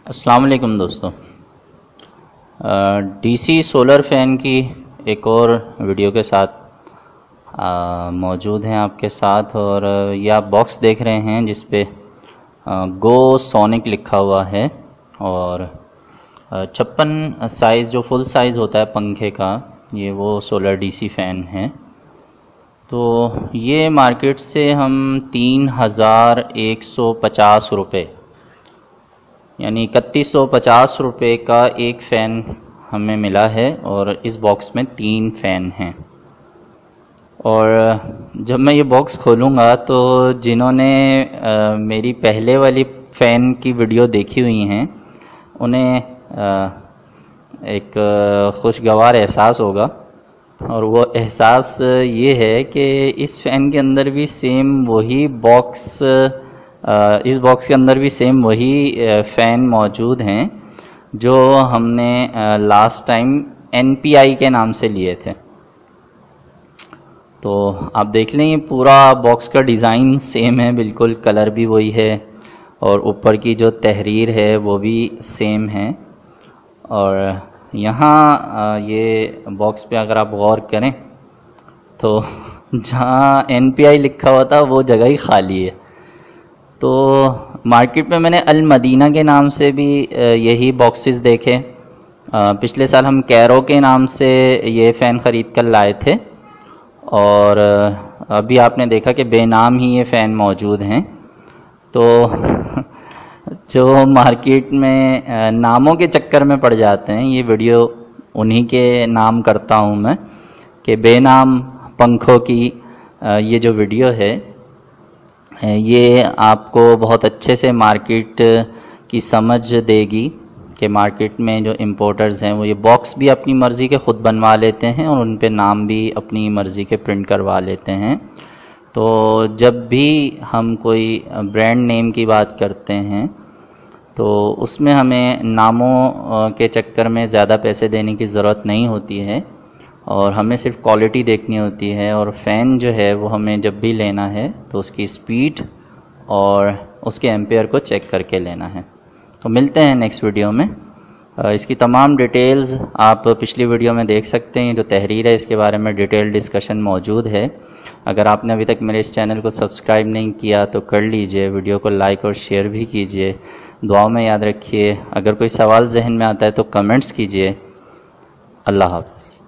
अस्सलाम वालेकुम दोस्तों। डीसी सोलर फ़ैन की एक और वीडियो के साथ मौजूद हैं आपके साथ। और ये आप बॉक्स देख रहे हैं जिस पे गो सोनिक लिखा हुआ है और 56 साइज़ जो फुल साइज़ होता है पंखे का, ये वो सोलर डीसी फ़ैन है। तो ये मार्केट से हम 3150 रुपये यानी 3150 रुपये का एक फ़ैन हमें मिला है और इस बॉक्स में 3 फ़ैन हैं। और जब मैं ये बॉक्स खोलूँगा तो जिन्होंने मेरी पहले वाली फ़ैन की वीडियो देखी हुई हैं उन्हें एक खुशगवार एहसास होगा। और वो एहसास ये है कि इस फ़ैन के अंदर भी सेम वही बॉक्स इस बॉक्स के अंदर भी सेम वही फ़ैन मौजूद हैं जो हमने लास्ट टाइम NPI के नाम से लिए थे। तो आप देख लें, ये पूरा बॉक्स का डिज़ाइन सेम है, बिल्कुल कलर भी वही है और ऊपर की जो तहरीर है वो भी सेम है। और यहाँ ये बॉक्स पे अगर आप गौर करें तो जहाँ NPI लिखा हुआ था वो जगह ही खाली है। तो मार्केट में मैंने अल मदीना के नाम से भी यही बॉक्सेस देखे। पिछले साल हम कैरो के नाम से ये फ़ैन ख़रीद कर लाए थे और अभी आपने देखा कि बेनाम ही ये फ़ैन मौजूद हैं। तो जो मार्केट में नामों के चक्कर में पड़ जाते हैं, ये वीडियो उन्हीं के नाम करता हूँ मैं कि बेनाम पंखों की ये जो वीडियो है ये आपको बहुत अच्छे से मार्केट की समझ देगी कि मार्केट में जो इम्पोर्टर्स हैं वो ये बॉक्स भी अपनी मर्ज़ी के ख़ुद बनवा लेते हैं और उन पे नाम भी अपनी मर्ज़ी के प्रिंट करवा लेते हैं। तो जब भी हम कोई ब्रांड नेम की बात करते हैं तो उसमें हमें नामों के चक्कर में ज़्यादा पैसे देने की ज़रूरत नहीं होती है और हमें सिर्फ क्वालिटी देखनी होती है। और फ़ैन जो है वो हमें जब भी लेना है तो उसकी स्पीड और उसके एम्पेयर को चेक करके लेना है। तो मिलते हैं नेक्स्ट वीडियो में। इसकी तमाम डिटेल्स आप पिछली वीडियो में देख सकते हैं। जो तहरीर है इसके बारे में डिटेल डिस्कशन मौजूद है। अगर आपने अभी तक मेरे इस चैनल को सब्सक्राइब नहीं किया तो कर लीजिए, वीडियो को लाइक और शेयर भी कीजिए। दुआओं में याद रखिए। अगर कोई सवाल जहन में आता है तो कमेंट्स कीजिए। अल्लाह हाफ़िज़।